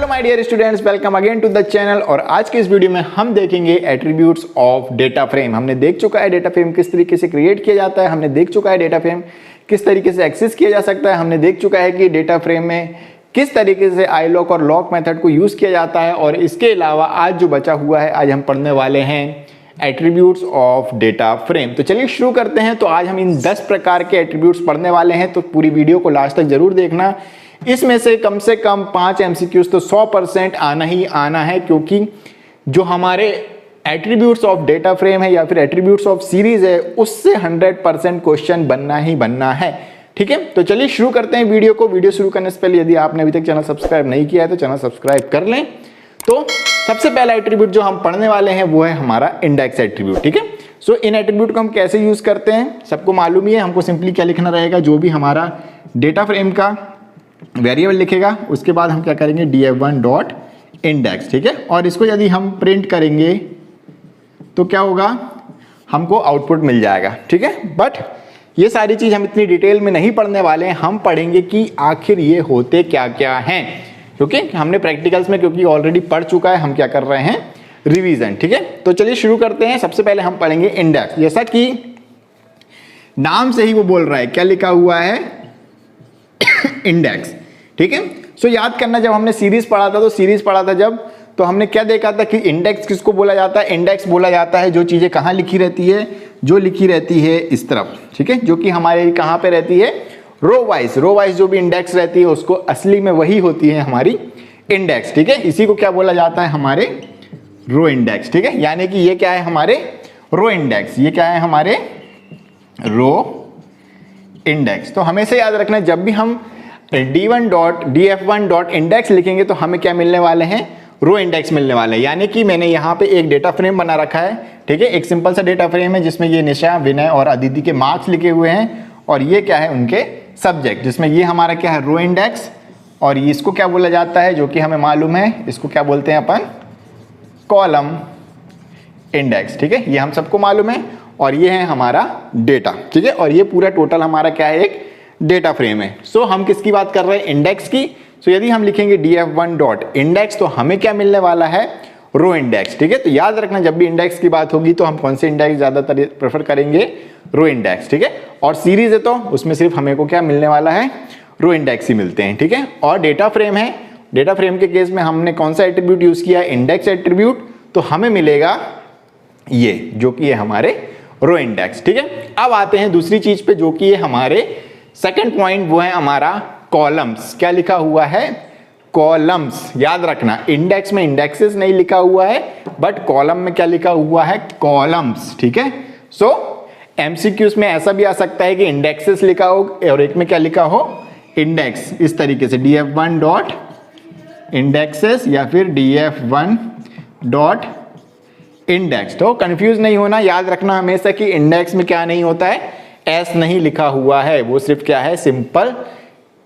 Hello my dear students, welcome again to the channel. और आज के इस वीडियो में हम देखेंगे एट्रीब्यूट्स ऑफ डेटा फ्रेम। हमने देख चुका है डेटा फ्रेम किस तरीके से क्रिएट किया जाता है, हमने देख चुका है डेटा फ्रेम किस तरीके से एक्सेस किया जा सकता है, हमने देख चुका है कि डेटा फ्रेम में किस तरीके से iLock और लॉक मेथड को यूज किया जाता है। और इसके अलावा आज जो बचा हुआ है, आज हम पढ़ने वाले हैं एट्रीब्यूट्स ऑफ डेटा फ्रेम। तो चलिए शुरू करते हैं। तो आज हम इन 10 प्रकार के एट्रीब्यूट्स पढ़ने वाले हैं, तो पूरी वीडियो को लास्ट तक जरूर देखना। इसमें से कम 5 MCQs तो 100% आना ही आना है, क्योंकि जो हमारे एट्रीब्यूट्स ऑफ डेटा फ्रेम है या फिर एट्रीब्यूट्स ऑफ सीरीज है, उससे 100% क्वेश्चन बनना ही बनना है। ठीक है, तो चलिए शुरू करते हैं वीडियो को। वीडियो शुरू करने से पहले यदि आपने अभी तक चैनल सब्सक्राइब नहीं किया है तो चैनल सब्सक्राइब कर लें। तो सबसे पहला एट्रीब्यूट जो हम पढ़ने वाले हैं वो है हमारा इंडेक्स एट्रीब्यूट। ठीक है, सो इन एट्रीब्यूट को हम कैसे यूज करते हैं सबको मालूम ही है। हमको सिंपली क्या लिखना रहेगा, जो भी हमारा डेटा फ्रेम का वेरिएबल लिखेगा उसके बाद हम क्या करेंगे df1.index। ठीक है, और इसको यदि हम प्रिंट करेंगे तो क्या होगा, हमको आउटपुट मिल जाएगा। ठीक है, बट ये सारी चीज हम इतनी डिटेल में नहीं पढ़ने वाले हैं। हम पढ़ेंगे कि आखिर ये होते क्या क्या हैं, क्योंकि हमने प्रैक्टिकल्स में क्योंकि ऑलरेडी पढ़ चुका है, हम क्या कर रहे हैं रिवीजन। ठीक है, तो चलिए शुरू करते हैं। सबसे पहले हम पढ़ेंगे इंडेक्स। जैसा कि नाम से ही वो बोल रहा है, क्या लिखा हुआ है इंडेक्स। ठीक है, सो याद करना, जब हमने सीरीज पढ़ा था, तो सीरीज पढ़ा था जब, तो हमने क्या देखा था कि इंडेक्स किसको बोला जाता है। इंडेक्स बोला जाता है जो चीजें कहाँ लिखी रहती है, जो लिखी रहती है इस तरफ। ठीक है, जो कि हमारे कहाँ पे रहती है, रो वाइज जो भी इंडेक्स रहती है उसको असली में वही होती है हमारी इंडेक्स। ठीक है, इसी को क्या बोला जाता है, हमारे रो इंडेक्स। ठीक है, यानी कि ये क्या है, हमारे रो इंडेक्स। ये क्या है, हमारे रो इंडेक्स। तो हमेशा याद रखना, जब भी हम df1.index लिखेंगे तो हमें क्या मिलने वाले हैं, रो इंडेक्स मिलने वाले हैं। यानी कि मैंने यहाँ पे एक डेटा फ्रेम बना रखा है। ठीक है, एक सिंपल सा डेटा फ्रेम है जिसमें ये निशा, विनय और अदिति के मार्क्स लिखे हुए हैं, और ये क्या है, उनके सब्जेक्ट, जिसमें ये हमारा क्या है, रो इंडेक्स। और ये इसको क्या बोला जाता है, जो कि हमें मालूम है, इसको क्या बोलते हैं अपन, कॉलम इंडेक्स। ठीक है, ये हम सबको मालूम है। और ये है हमारा डेटा। ठीक है, और ये पूरा टोटल हमारा क्या है, एक डेटा फ्रेम है। सो हम किसकी बात कर रहे हैं, इंडेक्स की। सो यदि हम लिखेंगे df1.index तो हमें क्या मिलने वाला है, रो इंडेक्स। ठीक है, तो याद रखना, जब भी इंडेक्स की बात होगी तो हम कौन से इंडेक्स ज्यादातर प्रेफर करेंगे, रो इंडेक्स। ठीक है, और सीरीज है तो उसमें सिर्फ हमें को क्या मिलने वाला है, रो इंडेक्स ही मिलते हैं। ठीक है, और डेटा फ्रेम है, डेटा फ्रेम के केस में हमने कौन सा एट्रीब्यूट यूज किया, इंडेक्स एट्रीब्यूट, तो हमें मिलेगा ये, जो कि है हमारे रो इंडेक्स। ठीक है, अब आते हैं दूसरी चीज पे, जो कि है हमारे सेकंड पॉइंट, वो है हमारा कॉलम्स। क्या लिखा हुआ है, कॉलम्स। याद रखना, इंडेक्स में इंडेक्सेस नहीं लिखा हुआ है, बट कॉलम में क्या लिखा हुआ है, कॉलम्स। ठीक है, सो एमसीक्यूज में ऐसा भी आ सकता है कि इंडेक्सेस लिखा हो और एक में क्या लिखा हो, इंडेक्स। इस तरीके से df1.indexes या फिर df1.index। तो कंफ्यूज नहीं होना, याद रखना हमेशा कि इंडेक्स में क्या नहीं होता है, एस नहीं लिखा हुआ है, वो सिर्फ क्या है, सिंपल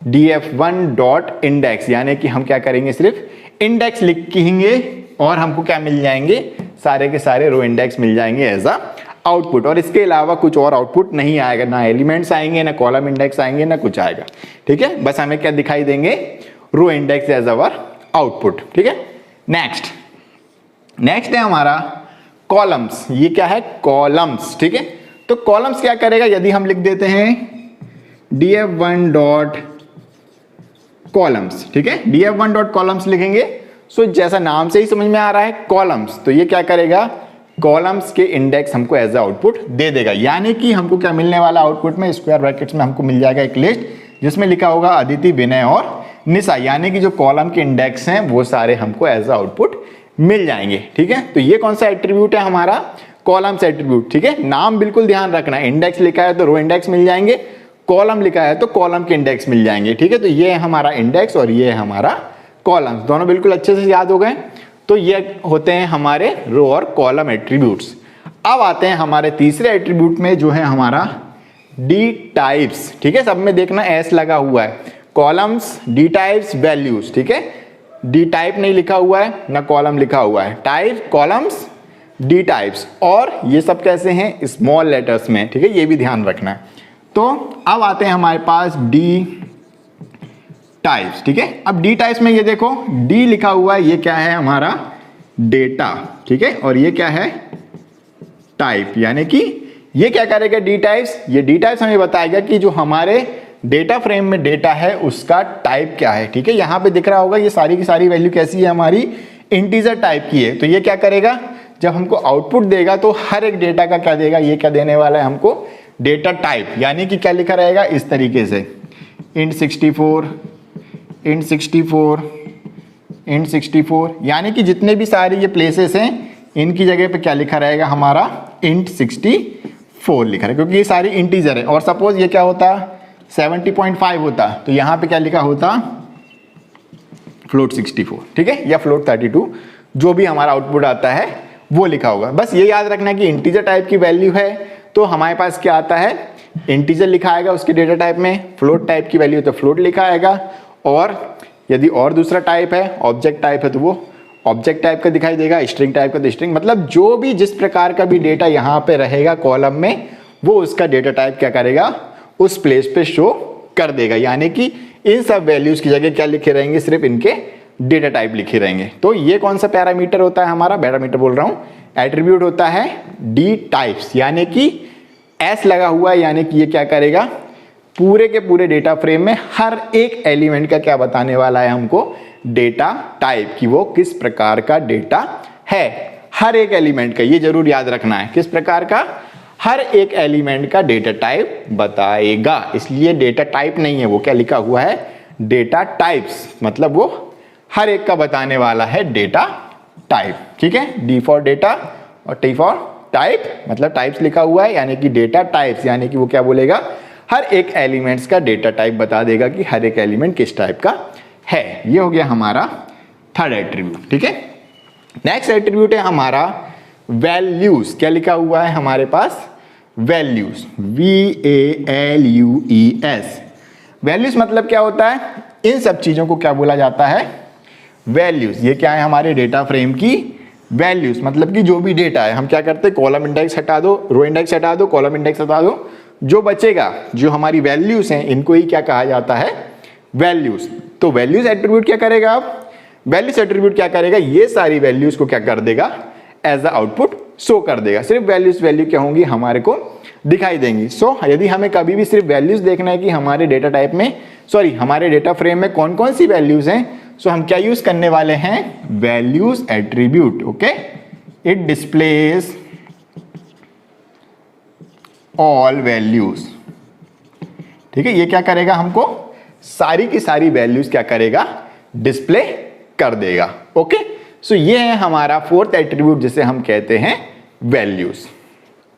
df1.index। यानी कि हम क्या करेंगे, सिर्फ इंडेक्स लिखेंगे और हमको क्या मिल जाएंगे, सारे के सारे रो इंडेक्स मिल जाएंगे एज अ आउटपुट। और इसके अलावा कुछ और आउटपुट नहीं आएगा, ना एलिमेंट्स आएंगे, ना कॉलम इंडेक्स आएंगे, ना कुछ आएगा। ठीक है, बस हमें क्या दिखाई देंगे, row index as our output. ठीक है, नेक्स्ट है हमारा कॉलम्स। ये क्या है, कॉलम्स। ठीक है, तो कॉलम्स क्या करेगा, यदि हम लिख देते हैं df1.columns। ठीक है, df1.columns लिखेंगे, सो जैसा नाम से ही समझ में आ रहा है कॉलम्स, तो ये क्या करेगा, कॉलम्स के इंडेक्स हमको एज अ आउटपुट दे देगा। यानी कि हमको क्या मिलने वाला आउटपुट में, स्क्वायर ब्रैकेट्स में हमको मिल जाएगा एक लिस्ट जिसमें लिखा होगा अदिति, विनय और निशा। यानी कि जो कॉलम के इंडेक्स हैं वो सारे हमको एज अ आउटपुट मिल जाएंगे। ठीक है, तो ये कौन सा एट्रीब्यूट है, हमारा कॉलम्स एट्रीब्यूट। ठीक है, नाम बिल्कुल ध्यान रखना, इंडेक्स लिखा है तो रो इंडेक्स मिल जाएंगे, कॉलम लिखा है तो कॉलम के इंडेक्स मिल जाएंगे। ठीक है, तो ये है हमारा इंडेक्स और ये है हमारा कॉलम्स, दोनों बिल्कुल अच्छे से याद हो गए। तो ये होते हैं हमारे रो और कॉलम एट्रीब्यूट्स। अब आते हैं हमारे तीसरे एट्रीब्यूट में, जो है हमारा डी टाइप्स। ठीक है, सब में देखना एस लगा हुआ है, कॉलम्स, डी टाइप्स, वैल्यूज। ठीक है, डी टाइप नहीं लिखा हुआ है, ना कॉलम लिखा हुआ है, टाइप, कॉलम्स, डी टाइप्स। और ये सब कैसे हैं, स्मॉल लेटर्स में। ठीक है, ये भी ध्यान रखना है। तो अब आते हैं हमारे पास डी टाइप्स, ठीक है। अब डी टाइप्स में ये देखो डी लिखा हुआ है, ये क्या है हमारा डेटा, ठीक है, और ये क्या है टाइप, यानी कि ये क्या करेगा डी टाइप्स, ये डी टाइप्स हमें बताएगा कि जो हमारे डेटा फ्रेम में डेटा है उसका टाइप क्या है, ठीक है। यहां पे दिख रहा होगा ये सारी की सारी वैल्यू कैसी है हमारी इंटीजर टाइप की है। तो ये क्या करेगा जब हमको आउटपुट देगा तो हर एक डेटा का क्या देगा, ये क्या देने वाला है हमको डेटा टाइप, यानी कि क्या लिखा रहेगा इस तरीके से int 64 int 64 int 64, यानी कि जितने भी सारे ये प्लेसेस हैं इनकी जगह पे क्या लिखा रहेगा हमारा int 64 लिखा है, क्योंकि ये सारी इंटीजर है। और सपोज ये क्या होता 70.5 होता तो यहां पे क्या लिखा होता फ्लोट 64, ठीक है, या फ्लोट 32, जो भी हमारा आउटपुट आता है वो लिखा होगा। बस ये याद रखना कि इंटीजर टाइप की वैल्यू है तो हमारे पास क्या आता है इंटीजर लिखा आएगा उसके डेटा टाइप में, फ्लोट टाइप की वैल्यू तो फ्लोट लिखा आएगा, और यदि और दूसरा टाइप है ऑब्जेक्ट टाइप है तो वो ऑब्जेक्ट टाइप का दिखाई देगा, स्ट्रिंग टाइप का तो स्ट्रिंग, मतलब जो भी जिस प्रकार का भी डेटा यहाँ पे रहेगा कॉलम में वो उसका डेटा टाइप क्या करेगा उस प्लेस पे शो कर देगा, यानी कि इन सब वैल्यूज की जगह क्या लिखे रहेंगे सिर्फ इनके डेटा टाइप लिखे रहेंगे। तो ये कौन सा पैरामीटर होता है हमारा, पैरामीटर बोल रहा हूं, एट्रीब्यूट होता है डी टाइप्स, यानी कि एस लगा हुआ है, यानी कि ये क्या करेगा पूरे के पूरे डेटा फ्रेम में हर एक एलिमेंट का क्या बताने वाला है हमको डेटा टाइप, कि वो किस प्रकार का डेटा है, हर एक एलिमेंट का, ये जरूर याद रखना है किस प्रकार का, हर एक एलिमेंट का डेटा टाइप बताएगा। इसलिए डेटा टाइप नहीं है, वो क्या लिखा हुआ है डेटा टाइप्स, मतलब वो हर एक का बताने वाला है डेटा टाइप, ठीक है। डी फॉर डेटा और टी फॉर टाइप, मतलब टाइप्स लिखा हुआ है यानी कि डेटा टाइप्स, यानी कि वो क्या बोलेगा हर एक एलिमेंट्स का डेटा टाइप बता देगा कि हर एक एलिमेंट किस टाइप का है। ये हो गया हमारा थर्ड एट्रीब्यूट, ठीक है। नेक्स्ट एट्रीब्यूट है हमारा वैल्यूज, क्या लिखा हुआ है हमारे पास वैल्यूज, VALUES। वैल्यूज मतलब क्या होता है, इन सब चीजों को क्या बोला जाता है वैल्यूज। ये क्या है हमारे डेटा फ्रेम की वैल्यूज, मतलब कि जो भी डेटा है हम क्या करते हैं कॉलम इंडेक्स हटा दो, रो इंडेक्स हटा दो, कॉलम इंडेक्स हटा दो, जो बचेगा जो हमारी वैल्यूज हैं इनको ही क्या कहा जाता है वैल्यूज। तो वैल्यूज एट्रीब्यूट क्या करेगा, आप वैल्यूज एट्रीब्यूट क्या करेगा, ये सारी वैल्यूज को क्या कर देगा एज अ आउटपुट शो कर देगा, सिर्फ वैल्यूज वैल्यू क्या होंगी हमारे को दिखाई देंगी। सो यदि हमें कभी भी सिर्फ वैल्यूज देखना है कि हमारे डेटा टाइप में हमारे डेटा फ्रेम में कौन कौन सी वैल्यूज हैं, सो हम क्या यूज करने वाले हैं values attribute, okay. It displays all values, ठीक है। ये क्या करेगा हमको सारी की सारी वैल्यूज क्या करेगा डिस्प्ले कर देगा, ओके। सो ये है हमारा फोर्थ एट्रीब्यूट जिसे हम कहते हैं वैल्यूज,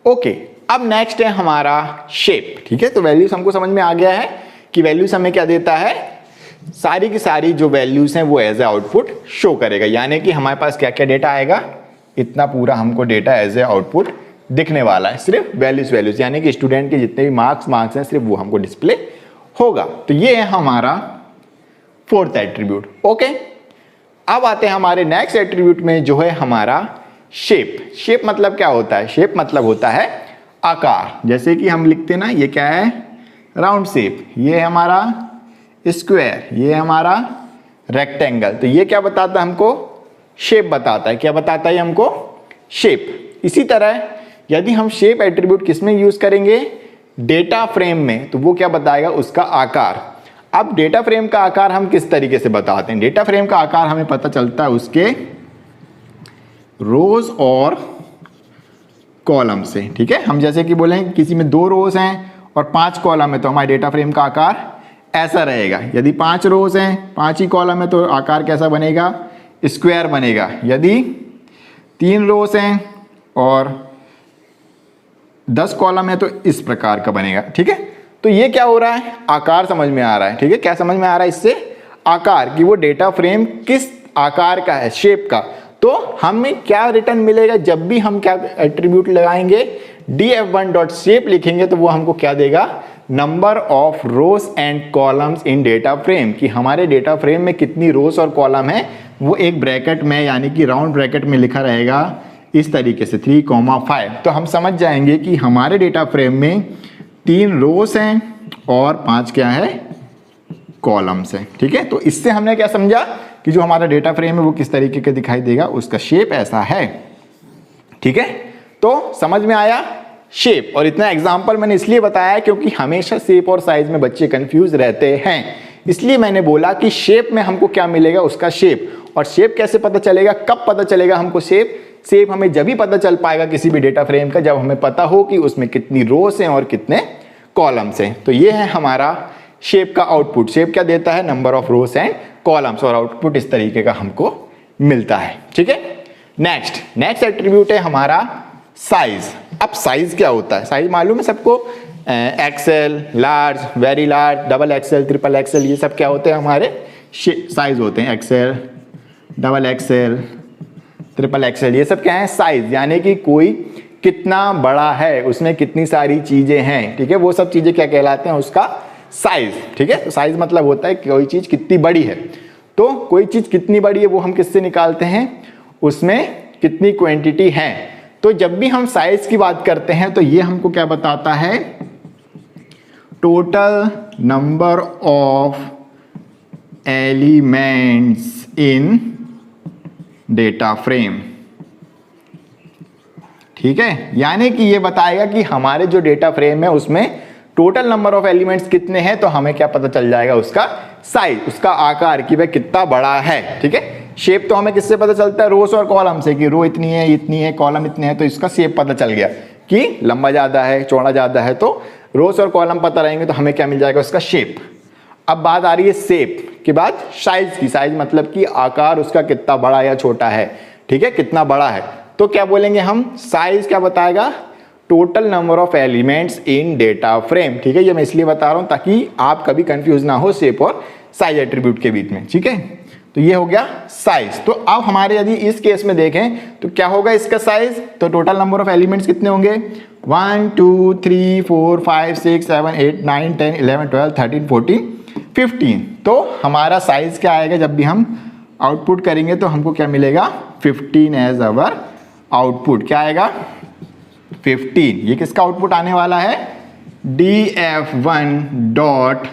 ओके। अब नेक्स्ट है हमारा शेप, ठीक है। तो वैल्यूज हमको समझ में आ गया है कि वैल्यूज हमें क्या देता है, सारी की सारी जो वैल्यूज हैं वो एज ए आउटपुट शो करेगा, यानी कि हमारे पास क्या क्या डेटा आएगा, इतना पूरा हमको डेटा एज ए आउटपुट दिखने वाला है, सिर्फ वैल्यूज, यानी कि स्टूडेंट के जितने भी मार्क्स हैं सिर्फ वो हमको डिस्प्ले होगा। तो ये है हमारा फोर्थ एट्रीब्यूट, ओके। अब आते हैं हमारे नेक्स्ट एट्रीब्यूट में जो है हमारा शेप। शेप मतलब क्या होता है, शेप मतलब होता है आकार, जैसे कि हम लिखते ना ये क्या है राउंड शेप, ये है हमारा स्क्वायर, ये है हमारा रेक्टेंगल। तो ये क्या बताता है हमको शेप बताता है, क्या बताता है हमको शेप। इसी तरह यदि हम शेप एट्रीब्यूट किस में यूज करेंगे डेटा फ्रेम में, तो वो क्या बताएगा उसका आकार। अब डेटा फ्रेम का आकार हम किस तरीके से बताते हैं, डेटा फ्रेम का आकार हमें पता चलता है उसके रोज और कॉलम से, ठीक है। हम जैसे कि बोलें किसी में 2 रोज हैं और 5 कॉलम है तो हमारे डेटा फ्रेम का आकार ऐसा रहेगा। यदि 5 रोज हैं 5 ही कॉलम है तो आकार कैसा बनेगा स्क्वायर बनेगा। यदि 3 रोज हैं और 10 कॉलम है तो इस प्रकार का बनेगा, ठीक है। तो ये क्या हो रहा है आकार समझ में आ रहा है, ठीक है। क्या समझ में आ रहा है इससे आकार, कि वो डेटा फ्रेम किस आकार का है, शेप का। तो हमें क्या रिटर्न मिलेगा जब भी हम क्या एट्रीब्यूट लगाएंगे df1.shape लिखेंगे तो वो हमको क्या देगा number of rose and columns in data frame, कि हमारे डेटा फ्रेम में कितनी रोज और कॉलम है वो एक ब्रैकेट में यानी कि राउंड ब्रैकेट में लिखा रहेगा इस तरीके से 3,5। तो हम समझ जाएंगे कि हमारे डेटा फ्रेम में 3 रोज हैं और 5 क्या है कॉलम्स है। ठीक है, तो इससे हमने क्या समझा कि जो हमारा डेटा फ्रेम है वो किस तरीके का दिखाई देगा, उसका शेप ऐसा है। ठीक है, तो समझ में आया शेप। और इतना एग्जांपल मैंने इसलिए बताया क्योंकि हमेशा शेप और साइज में बच्चे कंफ्यूज रहते हैं, इसलिए मैंने बोला कि शेप में हमको क्या मिलेगा, उसका शेप। और शेप कैसे पता चलेगा, कब पता चलेगा हमको शेप? शेप हमें जब ही पता चल पाएगा किसी भी डेटा फ्रेम का जब हमें पता हो कि उसमें कितनी रोस हैं और कितने कॉलम्स हैं। तो ये है हमारा शेप का आउटपुट। शेप क्या देता है, number of rows and columns, और आउटपुट इस तरीके का हमको मिलता है। ठीक है, नेक्स्ट एट्रीब्यूट है हमारा साइज। अब साइज क्या होता है, साइज मालूम है सबको, XL, large, very large, double XL, triple XL, ये सब क्या होते हैं हमारे साइज होते हैं। XL, double XL, triple XL, ये सब क्या है, साइज। यानी कि कोई कितना बड़ा है, उसमें कितनी सारी चीजें हैं। ठीक है, वो सब चीजें क्या कहलाते हैं, उसका साइज। ठीक है, तो साइज मतलब होता है कि कोई चीज कितनी बड़ी है। तो कोई चीज कितनी बड़ी है वो हम किससे निकालते हैं, उसमें कितनी क्वांटिटी है। तो जब भी हम साइज की बात करते हैं तो ये हमको क्या बताता है, total number of elements in data frame. ठीक है, यानी कि ये बताएगा कि हमारे जो डेटा फ्रेम है उसमें टोटल नंबर ऑफ एलिमेंट्स कितने हैं, तो हमें क्या पता चल जाएगा, उसका साइज, उसका आकार, कि वह कितना बड़ा है। ठीक है, शेप तो हमें किससे पता चलता है, रोस और कॉलम से, कि रो इतनी है, कॉलम इतने हैं, तो इसका शेप पता चल गया कि लंबा ज्यादा है, चौड़ा ज्यादा है, तो रोस और कॉलम पता रहेंगे तो हमें क्या मिल जाएगा, उसका शेप। अब बात आ रही है शेप के बाद साइज की। साइज मतलब कि आकार उसका कितना बड़ा या छोटा है। ठीक है, कितना बड़ा है, तो क्या बोलेंगे हम, साइज क्या बताएगा, total number of elements in data frame. ठीक है, ये मैं इसलिए बता रहा हूं ताकि आप कभी कंफ्यूज ना हो शेप और साइज एट्रीब्यूट के बीच में। ठीक है, तो ये हो गया साइज। तो अब हमारे यदि इस केस में देखें तो क्या होगा इसका साइज, तो टोटल नंबर ऑफ एलिमेंट्स कितने होंगे, 1 2 3 4 5 6 7 8 9 10 11 12 13 14 15। तो हमारा साइज क्या आएगा, जब भी हम आउटपुट करेंगे तो हमको क्या मिलेगा, 15 एज अवर आउटपुट। क्या आएगा, 15। ये किसका आउटपुट आने वाला है, df1 डॉट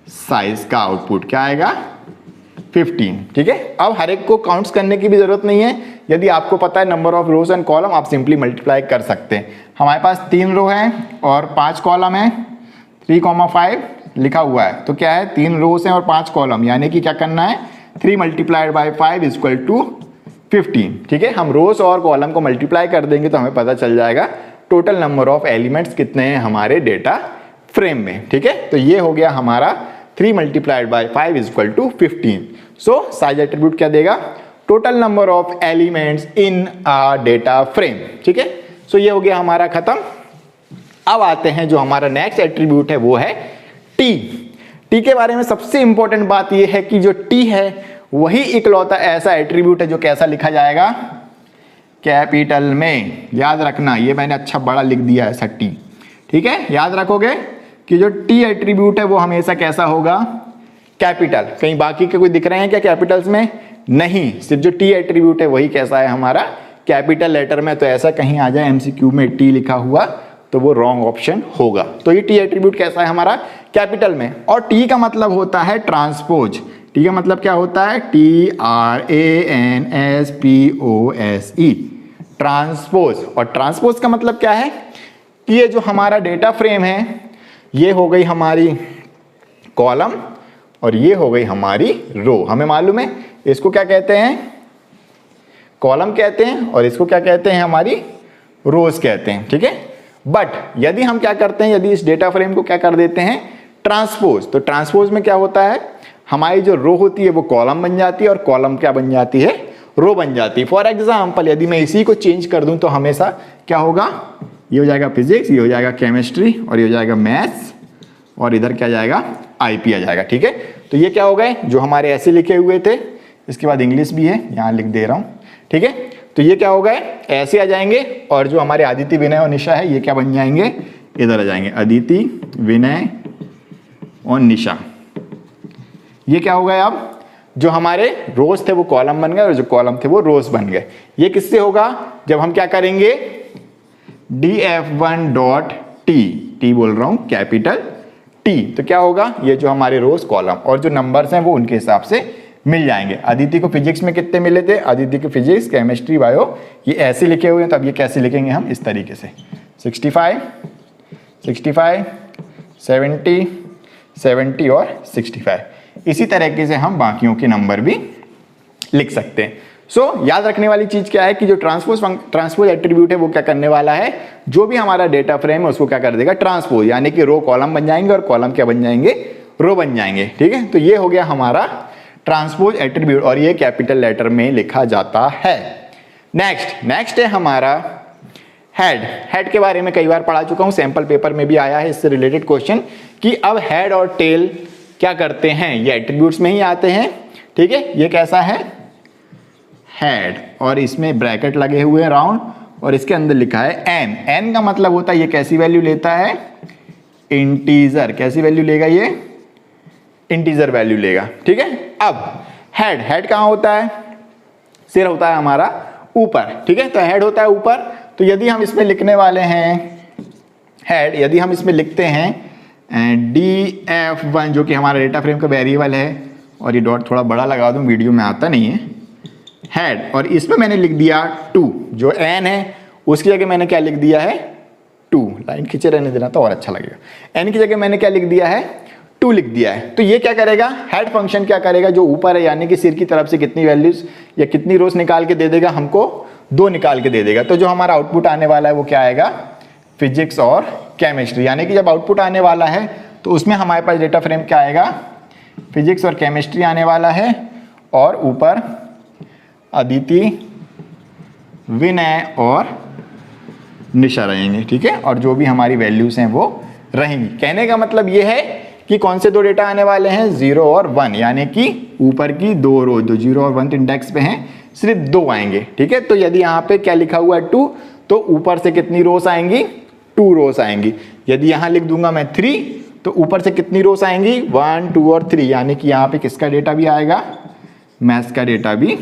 साइज का आउटपुट क्या आएगा, 15। ठीक है, अब हर एक को काउंट्स करने की भी जरूरत नहीं है। यदि आपको पता है number of rose and column, आप सिंपली मल्टीप्लाई कर सकते हैं। हमारे पास 3 रो है और 5 कॉलम है, 3,5 लिखा हुआ है, तो क्या है, 3 रोज हैं और 5 कॉलम, यानी कि क्या करना है, 3 मल्टीप्लाइड बाई 5 इक्वल टू 15। ठीक है, हम रोज और कॉलम को मल्टीप्लाई कर देंगे तो हमें पता चल जाएगा टोटल नंबर ऑफ एलिमेंट्स कितने हैं हमारे डेटा फ्रेम में। ठीक है, तो ये हो गया हमारा 3 multiplied by 5 equal to 15। So size attribute क्या देगा, total number of elements in a data frame. ठीक है, सो ये हो गया हमारा खत्म। अब आते हैं जो हमारा नेक्स्ट एट्रीब्यूट है वो है टी। टी के बारे में सबसे इंपॉर्टेंट बात यह है कि जो टी है वही इकलौता ऐसा एट्रीब्यूट है जो कैसा लिखा जाएगा, कैपिटल में। याद रखना, ये मैंने अच्छा बड़ा लिख दिया है, ऐसा टी। ठीक है, याद रखोगे कि जो टी एट्रीब्यूट है वो हमेशा कैसा होगा, कैपिटल। कहीं बाकी के कोई दिख रहे हैं क्या कैपिटल्स में, नहीं, सिर्फ जो टी एट्रीब्यूट है वही कैसा है हमारा, कैपिटल लेटर में। तो ऐसा कहीं आ जाए एमसीक्यू में टी लिखा हुआ तो वो रॉन्ग ऑप्शन होगा। तो ये टी एट्रीब्यूट कैसा है हमारा, कैपिटल में। और टी का मतलब होता है ट्रांसपोज। टी का मतलब क्या होता है, TRANSPOSE, ट्रांसपोज। और ट्रांसपोज का मतलब क्या है कि ये जो हमारा डेटा फ्रेम है ये हो गई हमारी कॉलम और ये हो गई हमारी रो। हमें मालूम है इसको क्या कहते हैं, कॉलम कहते हैं, और इसको क्या कहते हैं, हमारी रोज कहते हैं। ठीक है, बट यदि हम क्या करते हैं, यदि इस डेटा फ्रेम को क्या कर देते हैं, ट्रांसपोज, तो ट्रांसपोज में क्या होता है, हमारी जो रो होती है वो कॉलम बन जाती है और कॉलम क्या बन जाती है, रो बन जाती है। फॉर एग्जाम्पल यदि मैं इसी को चेंज कर दूं तो हमेशा क्या होगा, ये हो जाएगा फिजिक्स, ये हो जाएगा केमिस्ट्री और ये हो जाएगा मैथ्स और इधर क्या जाएगा, आईपी आ जाएगा। ठीक है, तो ये क्या हो गए, जो हमारे ऐसे लिखे हुए थे, इसके बाद इंग्लिश भी है, यहाँ लिख दे रहा हूँ। ठीक है, तो ये क्या हो गए, ऐसे आ जाएंगे। और जो हमारे आदित्य, विनय और निशा है ये क्या बन जाएंगे, इधर आ जाएंगे, अदिति, विनय और निशा। ये क्या हो गया, अब जो हमारे रोज थे वो कॉलम बन गए और जो कॉलम थे वो रोज बन गए। ये किससे होगा, जब हम क्या करेंगे, df1 डॉट टी, टी बोल रहा हूं कैपिटल T, टी, तो क्या होगा, ये जो हमारे रोज कॉलम और जो नंबर्स हैं वो उनके हिसाब से मिल जाएंगे। अदिति को फिजिक्स में कितने मिले थे, अदिति को फिजिक्स, केमिस्ट्री, बायो ये ऐसे लिखे हुए हैं, तो अब ये कैसे लिखेंगे हम, इस तरीके से 65, 65, 70, 70 और 65। इसी तरीके से हम बाकियों के नंबर भी लिख सकते हैं। याद रखने वाली चीज क्या है कि जो ट्रांसपोज एट्रीब्यूट है वो क्या करने वाला है, जो भी हमारा डेटा फ्रेम है उसको क्या कर देगा, ट्रांसपोज, यानी कि रो कॉलम बन जाएंगे और कॉलम क्या बन जाएंगे, रो बन जाएंगे। ठीक है, तो ये हो गया हमारा ट्रांसपोज एट्रीब्यूट और ये कैपिटल लेटर में लिखा जाता है। नेक्स्ट है हमारा हेड के बारे में कई बार पढ़ा चुका हूं, सैंपल पेपर में भी आया है इससे रिलेटेड क्वेश्चन कि अब हेड और टेल क्या करते हैं, ये एट्रीब्यूट्स में ही आते हैं। ठीक है, ये कैसा है, हेड और इसमें ब्रैकेट लगे हुए हैं राउंड और इसके अंदर लिखा है एन। एन का मतलब होता है ये कैसी वैल्यू लेता है, इंटीजर। कैसी वैल्यू लेगा ये, इंटीजर वैल्यू लेगा। ठीक है, अब हेड कहां होता है, सिर होता है हमारा ऊपर। ठीक है, तो हेड होता है ऊपर, तो यदि हम इसमें लिखने वाले हैं हेड, यदि हम इसमें लिखते हैं df1 जो कि हमारा डेटा फ्रेम का वेरिएबल है, और ये डॉट थोड़ा बड़ा लगा दूं, वीडियो में आता नहीं है, हेड, और इसमें मैंने लिख दिया 2, जो n है उसकी जगह मैंने क्या लिख दिया है 2, लाइन खींचे रहने देना तो और अच्छा लगेगा, n की जगह मैंने क्या लिख दिया है 2 लिख दिया है। तो ये क्या करेगा, हेड फंक्शन क्या करेगा, जो ऊपर है यानी कि सिर की तरफ से कितनी वैल्यूज या कितनी रोज निकाल के दे देगा, हमको 2 निकाल के दे देगा। तो जो हमारा आउटपुट आने वाला है वो क्या आएगा, फिजिक्स और केमिस्ट्री, यानी कि जब आउटपुट आने वाला है तो उसमें हमारे पास डेटा फ्रेम क्या आएगा, फिजिक्स और केमिस्ट्री आने वाला है, और ऊपर अदिति, विनय और निशा रहेंगे। ठीक है, और जो भी हमारी वैल्यूज हैं वो रहेंगी। कहने का मतलब ये है कि कौन से 2 डेटा आने वाले हैं, 0 और 1, यानी कि ऊपर की 2 रो जो 0 और 1 इंडेक्स पे हैं सिर्फ 2 आएंगे। ठीक है, तो यदि यहाँ पे क्या लिखा हुआ है 2, तो ऊपर से कितनी रोस आएंगी, 2 रोस आएंगी। यदि यहाँ लिख दूंगा मैं 3, तो ऊपर से कितनी रोस आएंगी, 1, 2 और 3, यानी कि यहाँ पे किसका डेटा भी आएगा, मैथ्स का डेटा भी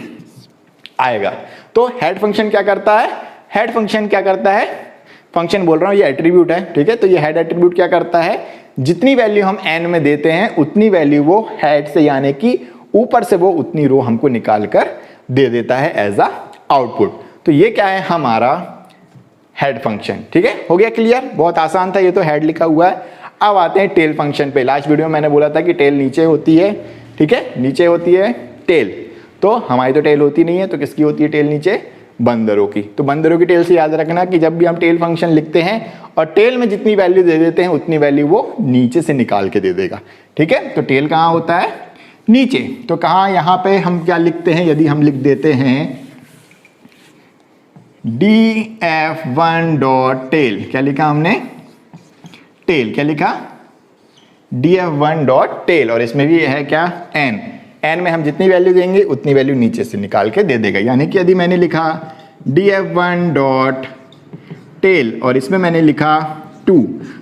आएगा। तो हेड फंक्शन क्या करता है, हेड फंक्शन क्या करता है, फंक्शन बोल रहा हूं, ये एट्रीब्यूट है। ठीक है, तो ये हेड एट्रीब्यूट क्या करता है, जितनी वैल्यू हम n में देते हैं उतनी वैल्यू वो हेड से यानी कि ऊपर से वो उतनी रो हमको निकाल कर दे देता है एज अ आउटपुट। तो ये क्या है हमारा हेड फंक्शन। ठीक है, हो गया क्लियर, बहुत आसान था, ये तो हेड लिखा हुआ है। अब आते हैं टेल फंक्शन पे। लास्ट वीडियो में मैंने बोला था कि टेल नीचे होती है। ठीक है, नीचे होती है टेल, तो हमारी तो टेल होती नहीं है, तो किसकी होती है टेल नीचे, बंदरों की। तो बंदरों की टेल से याद रखना कि जब भी हम टेल फंक्शन लिखते हैं और टेल में जितनी वैल्यू दे देते हैं उतनी वैल्यू वो नीचे से निकाल के दे देगा। ठीक है, तो टेल कहाँ होता है, नीचे। तो कहाँ, यहाँ पे हम क्या लिखते हैं, यदि हम लिख देते हैं df1 डॉट टेल, क्या लिखा हमने, टेल, क्या लिखा, df1 डॉट टेल, और इसमें भी है क्या, n में हम जितनी वैल्यू देंगे उतनी वैल्यू नीचे से निकाल के दे देगा। यानी कि यदि मैंने लिखा df1 डॉट टेल और इसमें मैंने लिखा 2,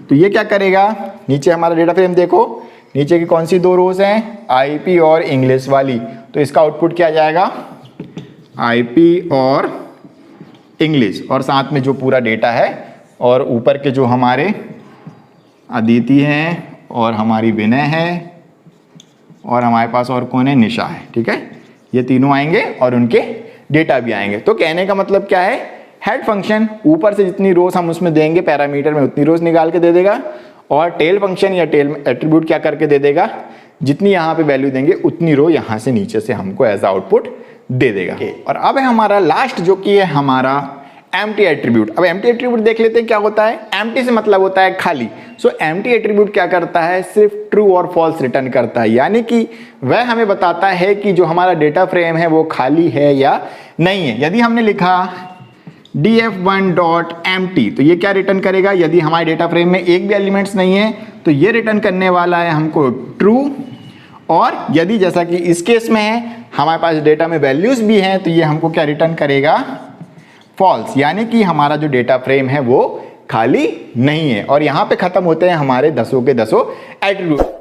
तो ये क्या करेगा, नीचे हमारा डेटा फ्रेम देखो, नीचे की कौन सी 2 रोज हैं, आईपी और इंग्लिश वाली, तो इसका आउटपुट क्या जाएगा, आईपी और इंग्लिश, और साथ में जो पूरा डेटा है, और ऊपर के जो हमारे अदिति हैं और हमारी विनय है और हमारे पास और कौन है, निशा है। ठीक है, ये तीनों आएंगे और उनके डेटा भी आएंगे। तो कहने का मतलब क्या है, हेड फंक्शन ऊपर से जितनी रोज हम उसमें देंगे पैरामीटर में उतनी रोज निकाल के दे देगा, और टेल फंक्शन या टेल एट्रीब्यूट क्या करके दे देगा, जितनी यहाँ पे वैल्यू देंगे उतनी रो यहाँ से नीचे से हमको एज आउटपुट दे देगा। और अब है हमारा लास्ट जो कि है हमारा एम्प्टी एट्रीब्यूट। अब एम्प्टी एट्रीब्यूट देख लेते हैं क्या होता है। एम्प्टी से मतलब होता है खाली। सो एम्प्टी एट्रीब्यूट क्या करता है, सिर्फ ट्रू और फॉल्स रिटर्न करता है, यानी कि वह हमें बताता है कि जो हमारा डेटा फ्रेम है वो खाली है या नहीं है। यदि हमने लिखा df1 डॉट एम्प्टी, तो ये क्या रिटर्न करेगा, यदि हमारे डेटा फ्रेम में एक भी एलिमेंट्स नहीं है तो ये रिटर्न करने वाला है हमको ट्रू, और यदि जैसा कि इस केस में है हमारे पास डेटा में वैल्यूज भी हैं तो ये हमको क्या रिटर्न करेगा, फॉल्स, यानी कि हमारा जो डेटा फ्रेम है वो खाली नहीं है। और यहाँ पे खत्म होते हैं हमारे 10 के 10 एट्रीब्यूट।